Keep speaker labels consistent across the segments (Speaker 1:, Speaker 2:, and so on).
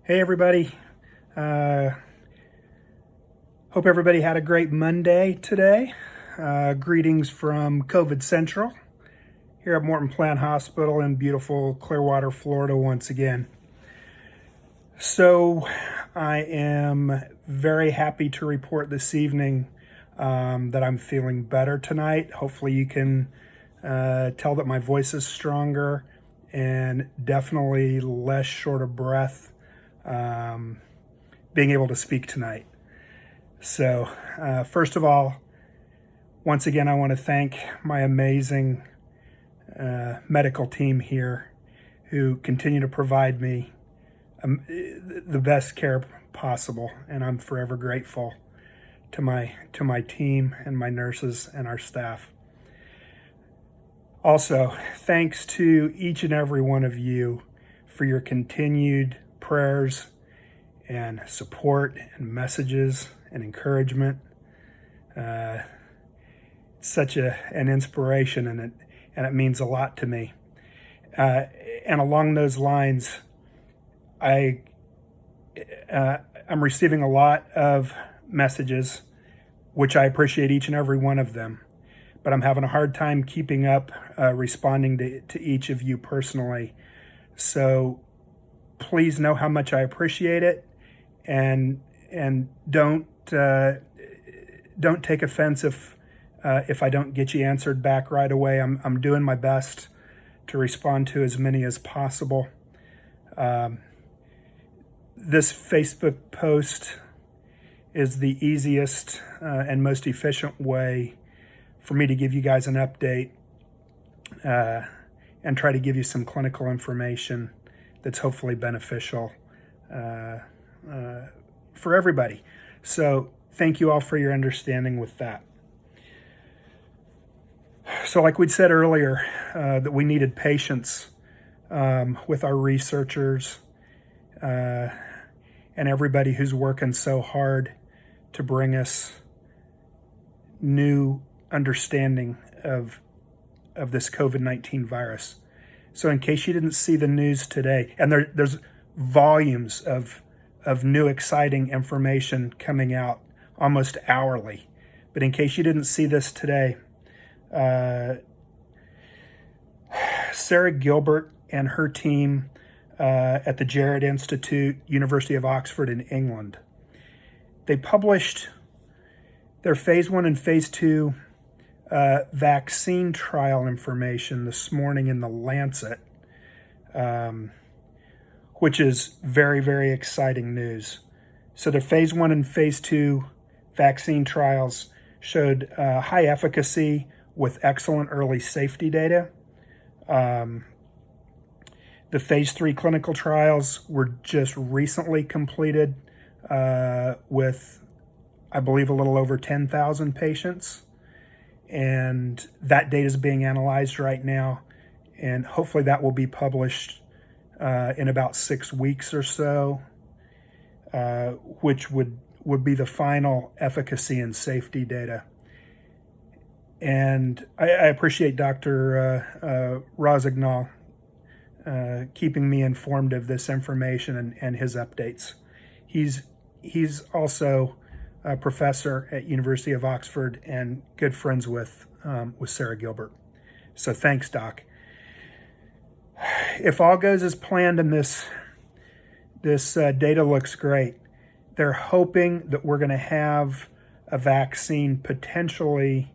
Speaker 1: Hey everybody. Uh, Hope everybody had a great Monday today. Greetings from COVID Central here at Morton Plant Hospital in beautiful Clearwater, Florida once again. So I am very happy to report this evening that I'm feeling better tonight. Hopefully you can tell that my voice is stronger and definitely less short of breath being able to speak tonight. So first of all, once again, I want to thank my amazing medical team here who continue to provide me the best care possible, and I'm forever grateful to my team and my nurses and our staff. Also, thanks to each and every one of you for your continued prayers and support and messages and encouragement. It's such an inspiration, and it means a lot to me. And along those lines, I'm receiving a lot of messages, which I appreciate each and every one of them. But I'm having a hard time keeping up responding to each of you personally. So please know how much I appreciate it, and don't take offense if I don't get you answered back right away. I'm doing my best to respond to as many as possible. This Facebook post is the easiest and most efficient way for me to give you guys an update and try to give you some clinical information that's hopefully beneficial for everybody. So thank you all for your understanding with that. So like we'd said earlier, that we needed patience with our researchers and everybody who's working so hard to bring us new understanding of this COVID-19 virus. So in case you didn't see the news today, and there's volumes of new exciting information coming out almost hourly, but in case you didn't see this today, Sarah Gilbert and her team at the Jared Institute, University of Oxford in England, they published their phase 1 and phase 2 vaccine trial information this morning in the Lancet, which is very, very exciting news. So the phase 1 and phase 2 vaccine trials showed high efficacy with excellent early safety data. The phase 3 clinical trials were just recently completed with, I believe, a little over 10,000 patients. And that data is being analyzed right now. And hopefully that will be published in about 6 weeks or so, which would be the final efficacy and safety data. And I appreciate Dr. Rosignol keeping me informed of this information and his updates. He's also a professor at University of Oxford and good friends with Sarah Gilbert. So thanks, Doc. If all goes as planned and this data looks great, they're hoping that we're going to have a vaccine potentially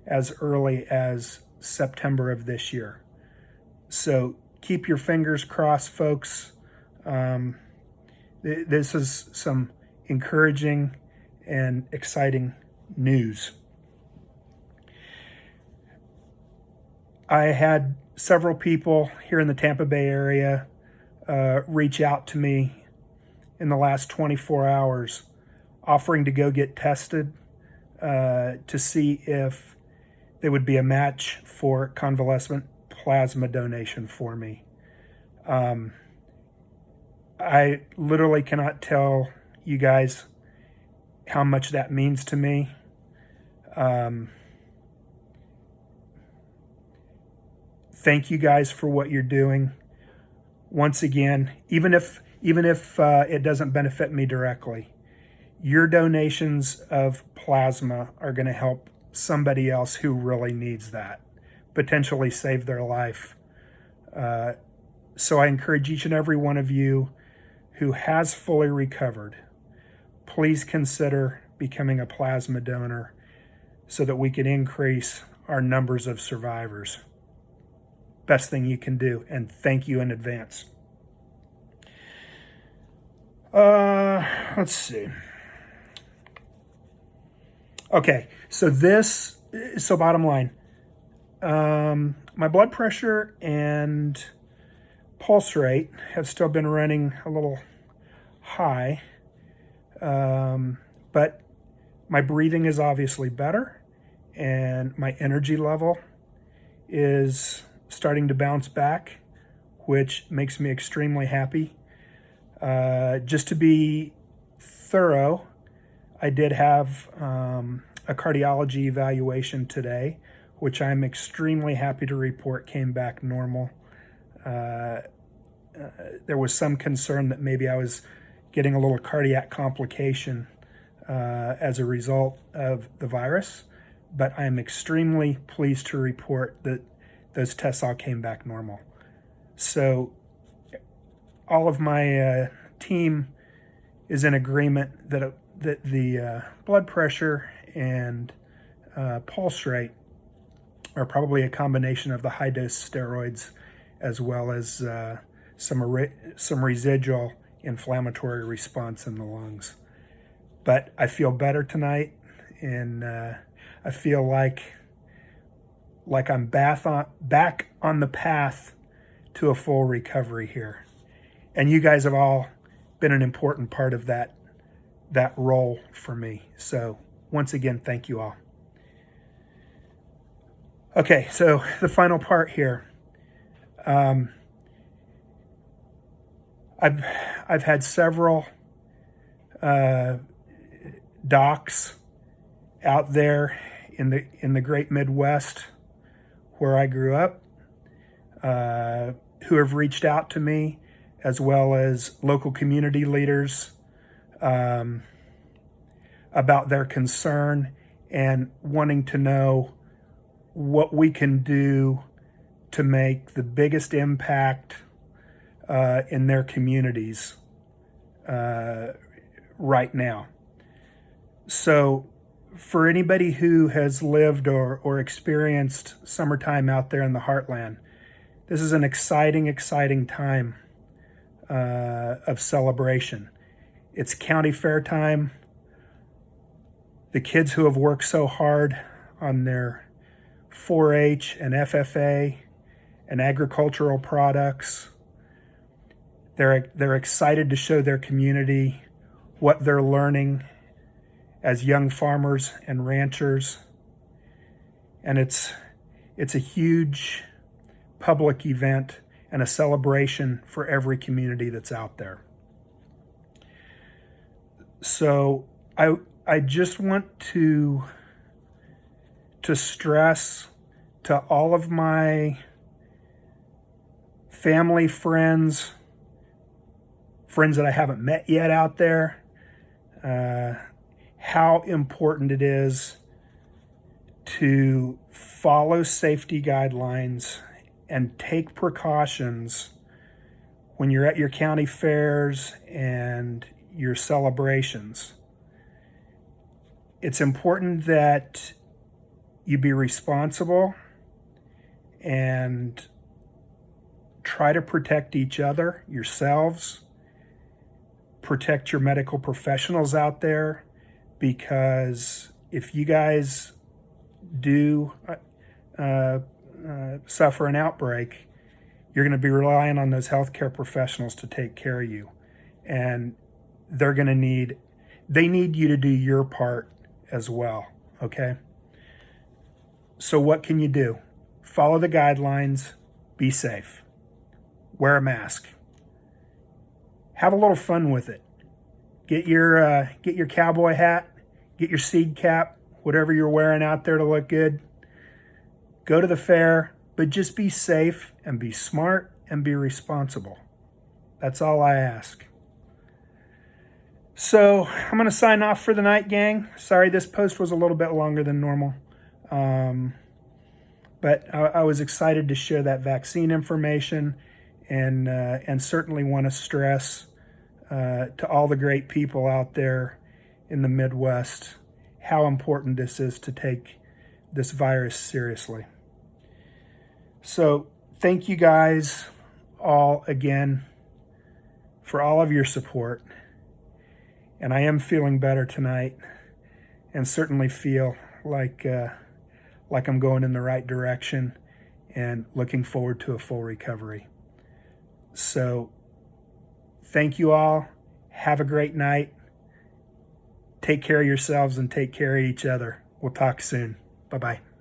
Speaker 1: as early as September of this year. So keep your fingers crossed, folks. This is some encouraging and exciting news. I had several people here in the Tampa Bay area reach out to me in the last 24 hours offering to go get tested to see if they would be a match for convalescent plasma donation for me. I literally cannot tell you guys how much that means to me. Thank you guys for what you're doing. once again, even if it doesn't benefit me directly, your donations of plasma are going to help somebody else who really needs that, potentially save their life. So I encourage each and every one of you who has fully recovered, please consider becoming a plasma donor so that we can increase our numbers of survivors. Best thing you can do, and thank you in advance. Let's see. Okay, so bottom line, my blood pressure and pulse rate have still been running a little high, but my breathing is obviously better, and my energy level is starting to bounce back, which makes me extremely happy. Just to be thorough, I did have a cardiology evaluation today, which I'm extremely happy to report came back normal. There was some concern that maybe I was getting a little cardiac complication as a result of the virus, but I am extremely pleased to report that those tests all came back normal. So all of my team is in agreement that the blood pressure and pulse rate are probably a combination of the high-dose steroids as well as some residual inflammatory response in the lungs. But I feel better tonight, and I feel like I'm back on the path to a full recovery here. And you guys have all been an important part of that role for me. So once again, thank you all. Okay, so the final part here. I've had several docs out there in the great Midwest where I grew up, who have reached out to me, as well as local community leaders, about their concern and wanting to know what we can do to make the biggest impact in their communities right now. So for anybody who has lived or experienced summertime out there in the heartland, this is an exciting time of celebration. It's county fair time. The kids who have worked so hard on their 4-H and FFA and agricultural products, they're excited to show their community what they're learning as young farmers and ranchers. And it's a huge public event and a celebration for every community that's out there. So I just want to stress to all of my family, friends that I haven't met yet out there, how important it is to follow safety guidelines and take precautions when you're at your county fairs and your celebrations. It's important that you be responsible and try to protect each other, yourselves, protect your medical professionals out there, because if you guys do suffer an outbreak, you're going to be relying on those healthcare professionals to take care of you. And they need you to do your part as well, okay? So what can you do? Follow the guidelines, be safe, wear a mask, have a little fun with it. Get your cowboy hat, get your seed cap, whatever you're wearing out there to look good. Go to the fair, but just be safe and be smart and be responsible, That's all I ask. So I'm going to sign off for the night, gang. Sorry this post was a little bit longer than normal. But I was excited to share that vaccine information, and certainly want to stress to all the great people out there in the Midwest how important this is to take this virus seriously. So thank you guys all again for all of your support. And I am feeling better tonight, and certainly feel like I'm going in the right direction and looking forward to a full recovery. So thank you all. Have a great night. Take care of yourselves and take care of each other. We'll talk soon. Bye-bye.